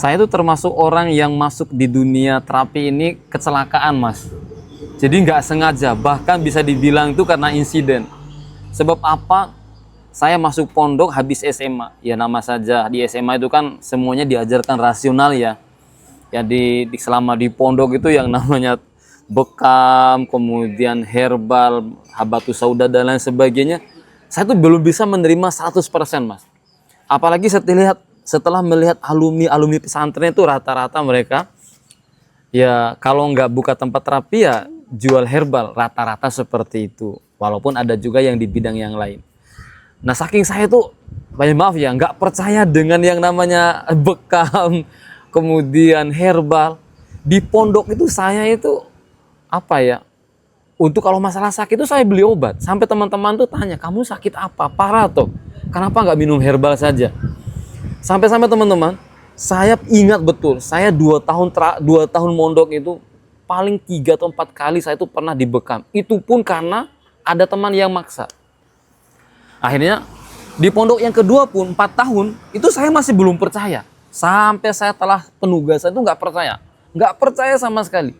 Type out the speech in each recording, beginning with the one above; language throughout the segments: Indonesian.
Saya itu termasuk orang yang masuk di dunia terapi ini kecelakaan, Mas. Jadi nggak sengaja, bahkan bisa dibilang itu karena insiden. Sebab apa? Saya masuk pondok habis SMA. Ya nama saja, di SMA itu kan semuanya diajarkan rasional ya. Ya selama di pondok itu yang namanya bekam, kemudian herbal, habatus sauda dan lain sebagainya. Saya tuh belum bisa menerima 100%, Mas. Apalagi setelah melihat alumni pesantren itu rata-rata mereka ya kalau nggak buka tempat terapi ya jual herbal, rata-rata seperti itu. Walaupun ada juga yang di bidang yang lain. Nah saking saya tuh maaf ya nggak percaya dengan yang namanya bekam, kemudian herbal. Di pondok itu saya itu apa ya? Untuk kalau masalah sakit itu saya beli obat. Sampai teman-teman tuh tanya, kamu sakit apa? Parah tuh. Kenapa nggak minum herbal saja? Sampai-sampai teman-teman, saya ingat betul, saya 2 tahun mondok itu paling 3 atau 4 kali saya itu pernah dibekam. Itu pun karena ada teman yang maksa. Akhirnya di pondok yang kedua pun 4 tahun, itu saya masih belum percaya. Sampai saya telah penugasan itu nggak percaya sama sekali.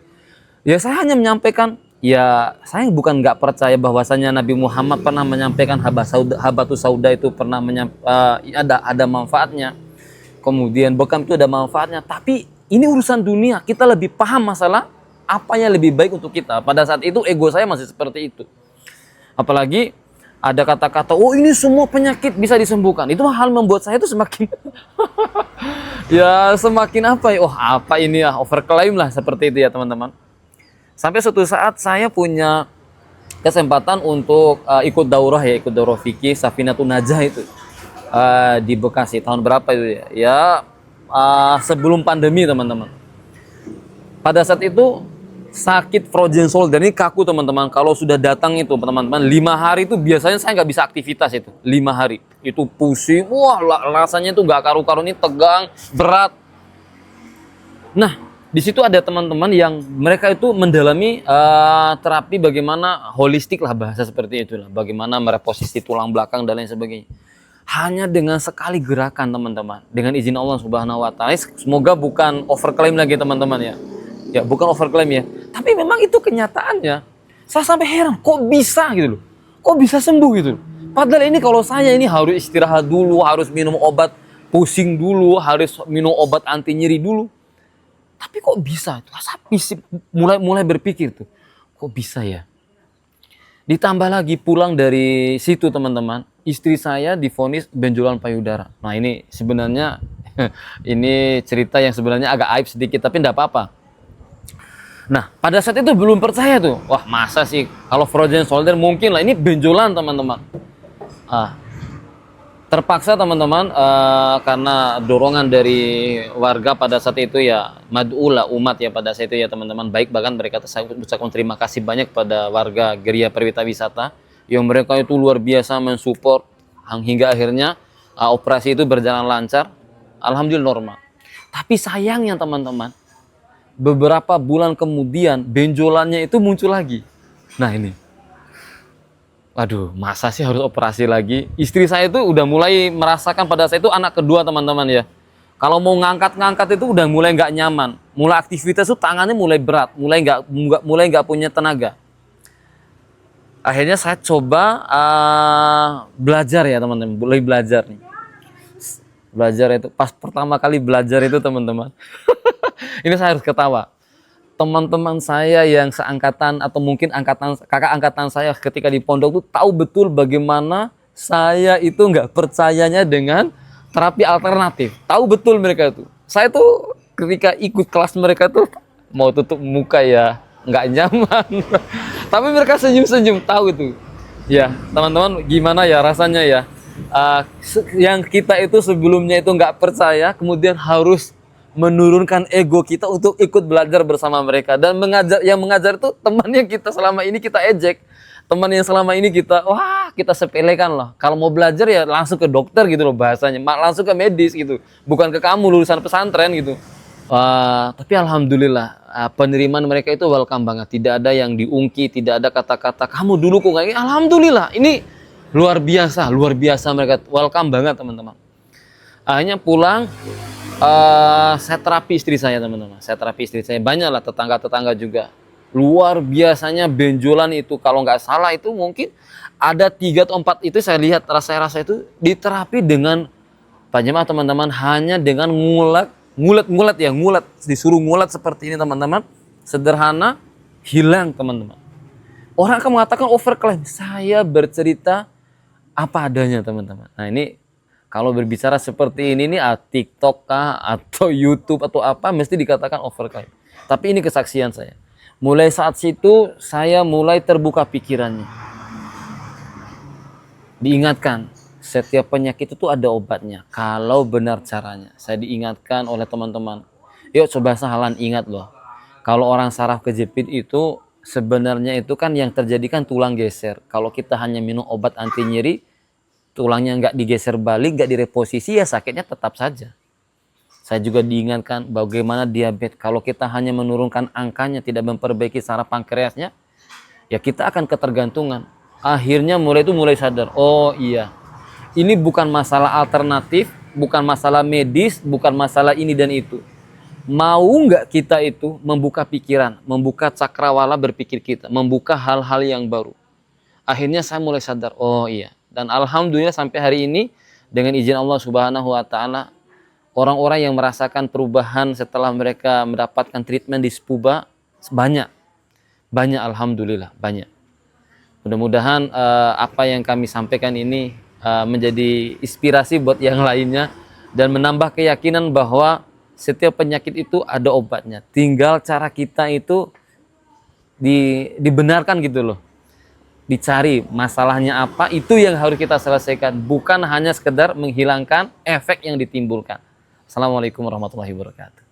Ya saya hanya menyampaikan, ya saya bukan nggak percaya bahwasanya Nabi Muhammad pernah menyampaikan habatus sauda itu pernah ada manfaatnya. Kemudian bekam itu ada manfaatnya. Tapi ini urusan dunia, kita lebih paham masalah apa yang lebih baik untuk kita. Pada saat itu ego saya masih seperti itu. Apalagi ada kata-kata, oh ini semua penyakit bisa disembuhkan. Itu hal membuat saya itu semakin ya semakin apa ya, oh apa ini ya, overclaim lah seperti itu ya teman-teman. Sampai suatu saat saya punya kesempatan untuk ikut daurah fikih Safinatun Najah itu di Bekasi tahun berapa itu ya? Ya sebelum pandemi teman-teman. Pada saat itu sakit frozen shoulder ini kaku teman-teman. Kalau sudah datang itu teman-teman 5 hari itu biasanya saya nggak bisa aktivitas itu 5 hari. Itu pusing, wah rasanya itu nggak karu-karu, ini tegang, berat. Nah di situ ada teman-teman yang mereka itu mendalami terapi bagaimana holistik lah bahasa seperti itulah, bagaimana mereposisi tulang belakang dan lain sebagainya. Hanya dengan sekali gerakan teman-teman, dengan izin Allah Subhanahu Wa Taala. Semoga bukan overclaim lagi teman-teman ya, ya bukan overclaim ya. Tapi memang itu kenyataannya. Saya sampai heran, kok bisa gitu loh, kok bisa sembuh gitu loh. Padahal ini kalau saya ini harus istirahat dulu, harus minum obat pusing dulu, harus minum obat anti nyeri dulu. Tapi kok bisa? Saya mulai berpikir tuh, kok bisa ya? Ditambah lagi pulang dari situ teman-teman, istri saya divonis benjolan payudara. Nah ini sebenarnya ini cerita yang sebenarnya agak aib sedikit, tapi enggak apa-apa. Nah pada saat itu belum percaya tuh, wah masa sih kalau frozen shoulder mungkin lah, ini benjolan teman-teman. Terpaksa teman-teman karena dorongan dari warga pada saat itu ya, mad'ulah umat ya pada saat itu ya teman-teman, baik bahkan mereka saya ucapkan terima kasih banyak pada warga Geria Perwita Wisata yang mereka itu luar biasa mensupport hingga akhirnya operasi itu berjalan lancar, alhamdulillah normal. Tapi sayangnya teman-teman, beberapa bulan kemudian benjolannya itu muncul lagi. Nah ini, aduh, masa sih harus operasi lagi? Istri saya itu udah mulai merasakan pada saat itu anak kedua teman-teman ya. Kalau mau ngangkat-ngangkat itu udah mulai nggak nyaman. Mulai aktivitas itu tangannya mulai berat, mulai nggak punya tenaga. Akhirnya saya coba belajar ya teman-teman, mulai belajar nih. Belajar itu pas pertama kali belajar itu teman-teman. Ini saya harus ketawa. Teman-teman saya yang seangkatan atau mungkin kakak angkatan saya ketika di pondok tuh tahu betul bagaimana saya itu nggak percayanya dengan terapi alternatif. Tahu betul mereka itu. Saya tuh ketika ikut kelas mereka tuh mau tutup muka ya, nggak nyaman. Tapi mereka senyum-senyum, tahu itu. Ya teman-teman gimana ya rasanya ya. Yang kita itu sebelumnya itu nggak percaya, kemudian harus menurunkan ego kita untuk ikut belajar bersama mereka, dan mengajar itu teman yang kita selama ini kita ejek, teman yang selama ini kita sepelekan loh. Kalau mau belajar ya langsung ke dokter gitu loh bahasanya, langsung ke medis gitu, bukan ke kamu lulusan pesantren gitu. Tapi alhamdulillah penerimaan mereka itu welcome banget, tidak ada yang diungki, tidak ada kata-kata kamu dulu kok nggak. Alhamdulillah ini luar biasa mereka welcome banget teman-teman. Akhirnya pulang Saya terapi istri saya teman-teman. Saya terapi istri saya. Banyak lah tetangga-tetangga juga. Luar biasanya benjolan itu. Kalau nggak salah itu mungkin ada 3 atau 4 itu saya lihat rasa itu diterapi dengan Pak Jemaah teman-teman hanya dengan ngulet disuruh ngulet seperti ini teman-teman. Sederhana hilang teman-teman. Orang akan mengatakan overclaim. Saya bercerita apa adanya teman-teman. Nah ini kalau berbicara seperti ini nih TikTok kah atau YouTube atau apa mesti dikatakan overclaim. Tapi ini kesaksian saya. Mulai saat situ saya mulai terbuka pikirannya. Diingatkan setiap penyakit itu ada obatnya. Kalau benar caranya. Saya diingatkan oleh teman-teman. Yuk coba sahalan ingat loh. Kalau orang saraf kejepit itu sebenarnya itu kan yang terjadi kan tulang geser. Kalau kita hanya minum obat anti nyeri, tulangnya nggak digeser balik, nggak direposisi, ya sakitnya tetap saja. Saya juga diingatkan bagaimana diabetes. Kalau kita hanya menurunkan angkanya, tidak memperbaiki saraf pankreasnya, ya kita akan ketergantungan. Akhirnya mulai sadar, oh iya, ini bukan masalah alternatif, bukan masalah medis, bukan masalah ini dan itu. Mau nggak kita itu membuka pikiran, membuka cakrawala berpikir kita, membuka hal-hal yang baru. Akhirnya saya mulai sadar, oh iya. Dan alhamdulillah sampai hari ini dengan izin Allah Subhanahu wa taala orang-orang yang merasakan perubahan setelah mereka mendapatkan treatment di Spuba banyak alhamdulillah banyak. Mudah-mudahan apa yang kami sampaikan ini menjadi inspirasi buat yang lainnya dan menambah keyakinan bahwa setiap penyakit itu ada obatnya. Tinggal cara kita itu dibenarkan gitu loh. Dicari masalahnya apa, itu yang harus kita selesaikan, bukan hanya sekedar menghilangkan efek yang ditimbulkan. Assalamualaikum warahmatullahi wabarakatuh.